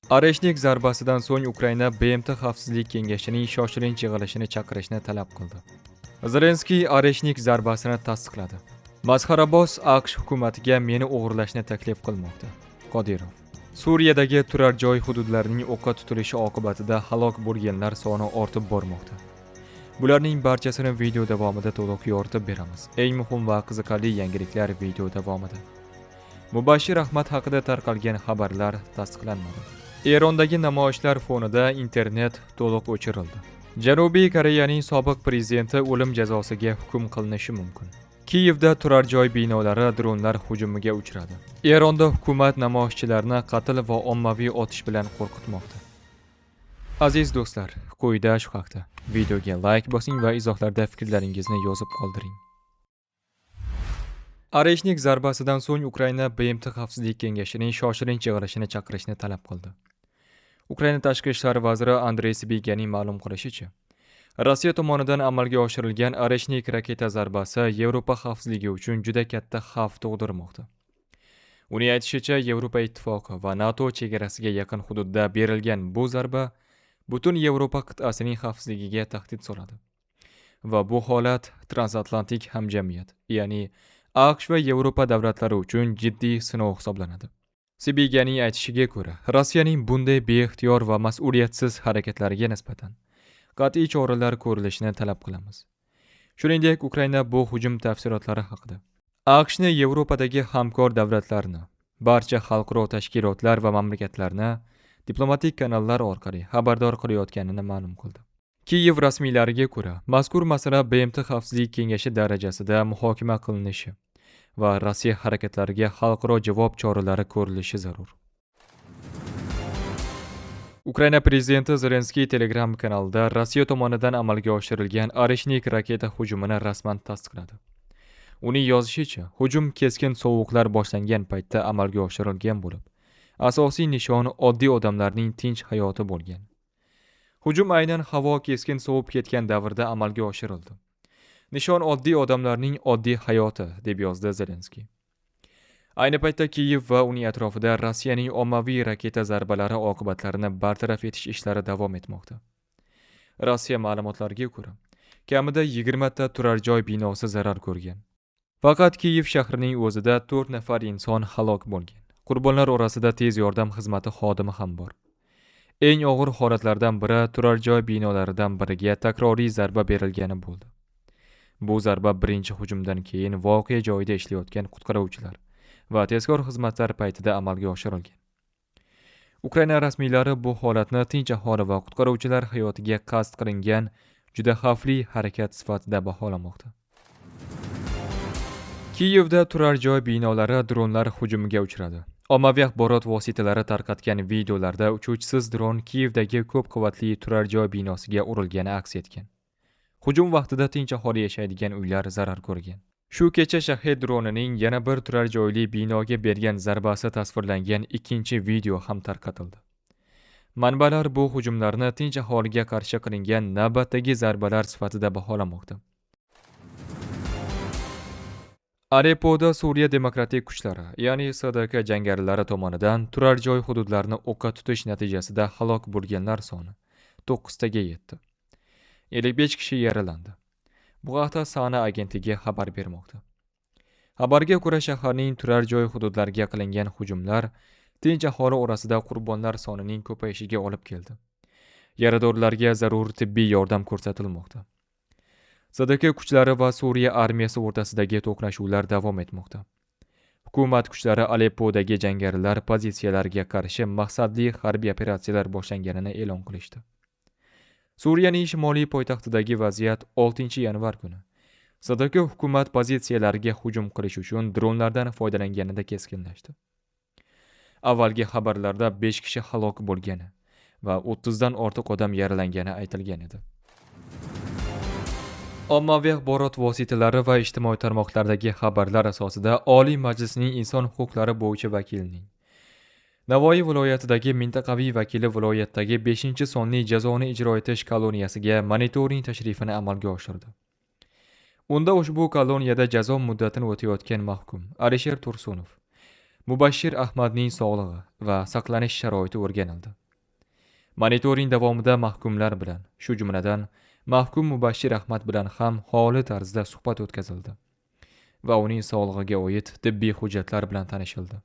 Areshnik zarbasidan so'ng Ukraina BMT Xavfsizlik kengashining shoshilinch yig'ilishini chaqirishni talab qildi. Zelenskiy Areshnik zarbasini tasdiqladi. Masxaraboz AQSh hukumatiga meni o'g'irlashni taklif qilmoqda. Qodirov. Suriyadagi turar joy hududlarining o'qqa tutilishi oqibatida halok bo'lganlar soni ortib bormoqda. Bularning barchasini video davomida to'liq yoritib beramiz. Eng muhim va qiziqarli yangiliklar video davomida. Mubashshir Ahmad haqida tarqalgan xabarlar tasdiqlanmadi. Erondagi namoyishlar fonida internet to'liq o'chirildi. Janubiy Koreyaning sobiq prezidenti o'lim jazosiga hukm qilinishi mumkin. Kiyevda turar joy binolari dronlar hujumiga uchradi. Eronda hukumat namoyishchilarni qatl va ommaviy otish bilan qo'rqitmoqda. Aziz do'stlar, quyida shu haqda videoga like bosing va izohlarda fikrlaringizni yozib qoldiring. Areshnik zarbasidan so'ng Ukraina BMT Xavfsizlik kengashining shoshilinch yig'ilishini chaqirishni talab qildi. Ukraina tashqi ishlar vaziri Andrey Sybiganing ma'lum qilishicha, Rossiya tomonidan amalga oshirilgan Areshnik raketa zarbasi Yevropa xavfsizligi uchun juda katta xavf tug'dirmoqda. Uning aytishicha, Yevropa ittifoqi va NATO chegarasiga yaqin hududda berilgan bu zarba butun Yevropa qit'asining xavfsizligiga tahdid soladi. Va bu holat transatlantik hamjamiyat, ya'ni AQSh va Yevropa davlatlari uchun jiddiy sinov hisoblanadi. Sybiganing aytishiga ko'ra, Rossiyaning bunday beixtiyor va mas'uliyatsiz harakatlariga nisbatan qat'iy choralar ko'rilishini talab qilamiz. Shuningdek, Ukraina bu hujum tafsilotlari haqida AQShni Yevropadagi hamkor davlatlarni, barcha xalqaro tashkilotlar va mamlakatlarni diplomatik kanallar orqali xabardor qilayotganini ma'lum qildi. Kiyev rasmiylariga ko'ra, mazkur masala BMT Xavfsizlik kengashi darajasida muhokama qilinishi va Rossiya harakatlariga xalqaro javob choralari ko'rilishi zarur. Ukraina prezidenti Zelenskiy Telegram kanalida Rossiya tomonidan amalga oshirilgan Areshnik raketa hujumini rasman tasdiqladi. Uning yozishicha, hujum keskin sovuqlar boshlangan paytda amalga oshirilgan bo'lib, asosiy nishoni oddiy odamlarning tinch hayoti bo'lgan. Hujum aynan havo keskin sovib ketgan davrda amalga oshirildi. Nishon oddiy odamlarning oddiy hayoti, deb yozdi Zelenskiy. Ayni paytda Kiyev va uning atrofida Rossiyaning ommaviy raketa zarbalari oqibatlarini bartaraf etish ishlari davom etmoqda. Rossiya ma'lumotlariga ko'ra, kamida 20 ta turar joy binosi zarar ko'rgan. Faqat Kiyev shahrining o'zida 4 nafar inson halok bo'lgan. Qurbonlar orasida tez yordam xizmati xodimi ham bor. Eng og'ir holatlardan biri turar joy binolaridan biriga takroriy zarba berilgani bo'ldi. Bu zarba birinchi hujumdan keyin voqea joyida ishlayotgan qutqaruvchilar va tezkor xizmatlar paytida amalga oshirilgan. Ukraina rasmiylari bu holatni tinch aholi va qutqaruvchilar hayotiga qasd qilingan juda xavfli harakat sifatida baholamoqda. Kiyevda turar joy binolari dronlar hujumiga uchradi. Ommaviy axborot vositalari tarqatgan videolarda uchuvchisiz dron Kiyevdagi ko'p qavatli turar joy binosiga urilgani aks etgan. Hujum vaqtida tinch aholi yashaydigan uylar zarar ko'rgan. Shu kecha Shahid dronining yana bir turar joyli binoga bergan zarbasi tasvirlangan ikkinchi video ham tarqatildi. Manbalar bu hujumlarni tinch aholiga qarshi qilingan navbatdagi zarbalar sifatida baholamoqda. Aleppoda Suriya demokratik kuchlari, ya'ni SDK jangarilari tomonidan turar joy hududlarini o'qqa tutish natijasida halok bo'lganlar soni 9 taga yetdi. 55 kishi yaralandi. Bu haqda Sana agentligi xabar bermoqda. Xabarga ko'ra, shaharning turar joy hududlariga qilingan hujumlar tinch aholi orasida qurbonlar sonining ko'payishiga olib keldi. Yaradorlarga zarur tibbiy yordam ko'rsatilmoqda. SDK kuchlari va Suriya armiyasi o'rtasidagi to'qnashuvlar davom etmoqda. Hukumat kuchlari Aleppodagi jangarilar pozitsiyalariga qarshi maqsadli harbiy operatsiyalar boshlanganini e'lon qilishdi. Suriyaning shimoliy poytaxtidagi vaziyat 6 yanvar kuni SDK hukumat pozitsiyalariga hujum qilish uchun dronlardan foydalanganida keskinlashdi. Avvalgi xabarlarda 5 kishi halok bo'lgani va 30 dan ortiq odam yaralangani aytilgan edi. Ommaviy axborot vositalari va ijtimoiy tarmoqlardagi xabarlar asosida Oliy Majlisning Inson huquqlari bo'yicha vakilining Navoiy viloyatidagi mintaqaviy vakili viloyatdagi 5-sonli jazoni ijro etish koloniyasiga monitoring tashrifini amalga oshirdi. Unda ushbu koloniyada jazo muddatini o'tayotgan mahkum Alisher Tursunov Mubashshir Ahmadning sog'lig'i va saqlanish sharoiti o'rganildi. Monitoring davomida mahkumlar bilan, shu jumladan mahkum Mubashshir Ahmad bilan ham holi tarzda suhbat o'tkazildi va uning sog'lig'iga oid tibbiy hujjatlar bilan tanishildi.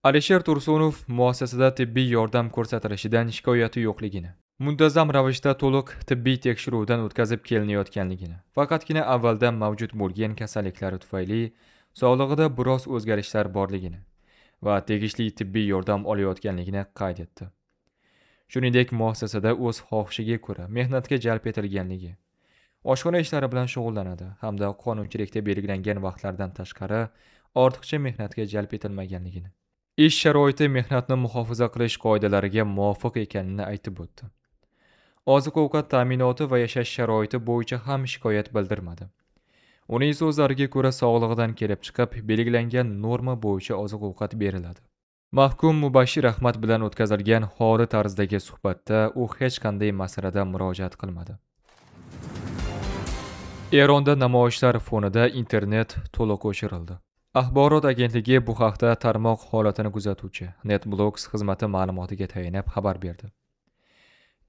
Alisher Tursunov muassasada tibbiy yordam ko'rsatilishidan shikoyati yo'qligini, muntazam ravishda to'liq tibbiy tekshiruvdan o'tkazib kelinayotganligini, faqatgina avvaldan mavjud bo'lgan kasalliklari tufayli sog'lig'ida biroz o'zgarishlar borligini va tegishli tibbiy yordam olayotganligini qayd etdi. Shuningdek, muassasada o'z xohishiga ko'ra mehnatga jalb etilganligi, oshxona ishlari bilan shug'ullanadi hamda qonunchilikda belgilangan vaqtlardan tashqari ortiqcha mehnatga jalb etilmaganligini, ish sharoiti mehnatni muhofaza qilish qoidalariga muvofiq ekanini aytib o'tdi. Oziq-ovqat ta'minoti va yashash sharoiti bo'yicha ham shikoyat bildirmadi. Uning so'zlariga ko'ra sog'lig'idan kelib chiqib belgilangan norma bo'yicha oziq-ovqat beriladi. Mahkum Mubashshir Ahmad bilan o'tkazilgan holi tarzdagi suhbatda u hech qanday masalada murojaat qilmadi. Eronda namoyishlar fonida internet to'liq o'chirildi. Axborot agentligi bu haqda tarmoq holatini kuzatuvchi NetBlocks xizmati ma'lumotiga tayanib xabar berdi.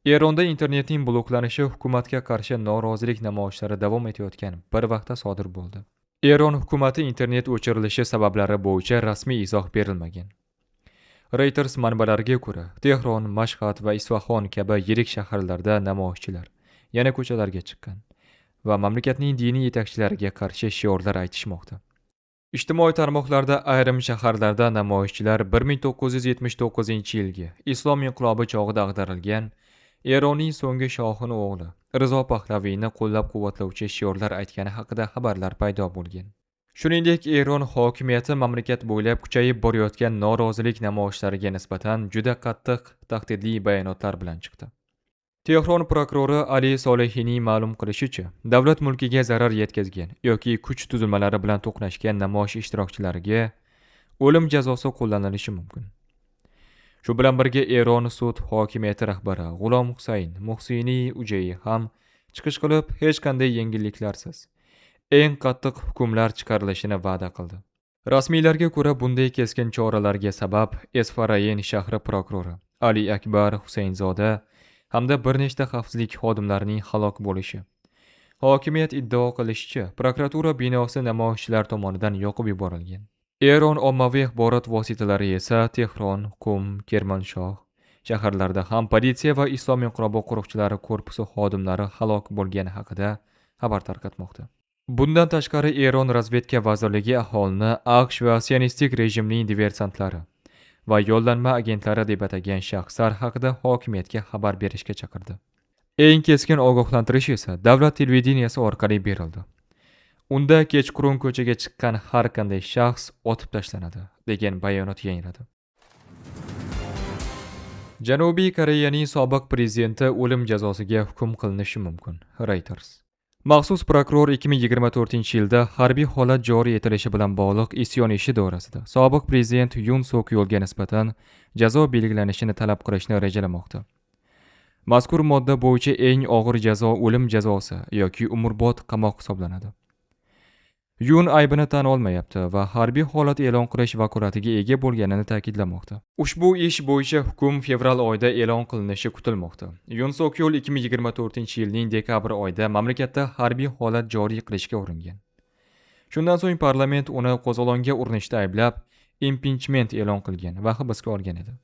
Eronda internetning bloklanishi hukumatga qarshi norozilik namoyishlari davom etayotgan bir vaqtda sodir bo'ldi. Eron hukumati internet o'chirilishi sabablari bo'yicha rasmiy izoh berilmagan. Reuters manbalariga ko'ra, Tehron, Mashhad va Isfahon kabi yirik shaharlarda namoyishchilar yana ko'chalarga chiqqan va mamlakatning diniy yetakchilariga qarshi shiorlar aytishmoqda. Ijtimoiy tarmoqlarda ayrim shaharlarda namoyishchilar 1979-yilgi Islom inqilobi chog'ida ag'darilgan Eronning so'nggi shohini o'g'li Rizo Pahlaviyni qo'llab-quvvatlovchi shiorlar aytgani haqida xabarlar paydo bo'lgan. Shuningdek, Eron hokimiyati mamlakat bo'ylab kuchayib borayotgan norozilik namoyishlariga nisbatan juda qattiq tahdidli bayonotlar bilan chiqdi. Tehron prokurori Ali Solihiyning ma'lum qilishicha, davlat mulkiga zarar yetkazgan yoki kuch tuzilmalari bilan to'qnashgan namoyish ishtirokchilariga o'lim jazosi qo'llanilishi mumkin. Shu bilan birga Eron sud hokimiyati rahbari G'ulom Husayn Muhsiniy Ujayi ham chiqish qilib, hech qanday yengilliklarsiz eng qattiq hukmlar chiqarilishini va'da qildi. Rasmiylarga ko'ra, bunday keskin choralarga sabab Esfarayn shahri prokurori Ali Akbar Husaynzoda hamda bir nechta xavfsizlik xodimlarining halok bo'lishi. Hokimiyat iddao qilishicha, prokuratura binosi namoyishchilar tomonidan yoqib yuborilgan. Eron ommaviy axborot vositalari esa Tehron, Qum, Kermanshoh shaharlarida ham politsiya va Islom inqilobi qo'riqchilari korpusi xodimlari halok bo'lgani haqida xabar tarqatmoqda. Bundan tashqari, Eron razvedka vazirligi aholini AQSh va sionistik rejimning diversantlari va yollanma agentlari deb atagan shaxslar haqida hokimiyatga xabar berishga chaqirdi. Eng keskin ogohlantirish esa davlat televideniyasi orqali berildi. Unda kechqurun ko'chaga chiqqan har qanday shaxs otib tashlanadi degan bayonot yangradi. Janubiy Koreyaning sobiq prezidenti o'lim jazosiga hukm qilinishi mumkin. Reuters. Maxsus prokuror 2024-yilda harbiy holat joriy etilishi bilan bog'liq isyon ishi doirasida sobiq prezident Yun Suk Yeolga nisbatan jazo belgilanishini talab qilishni rejalamoqda. Mazkur modda bo'yicha eng og'ir jazo o'lim jazosi yoki umrbod qamoq hisoblanadi. Yun aybini tan olmayapti va harbiy holat e'lon qilish vakolatiga ega bo'lganini ta'kidlamoqda. Ushbu ish bo'yicha hukm fevral oyida e'lon qilinishi kutilmoqda. Yun Suk Yeol 2024-yilning dekabr oyida mamlakatda harbiy holat joriy qilishga uringan. Shundan so'ng parlament uni qo'zg'olonga urinishda ayblab, impichment e'lon qilgan va hibsga olgan edi.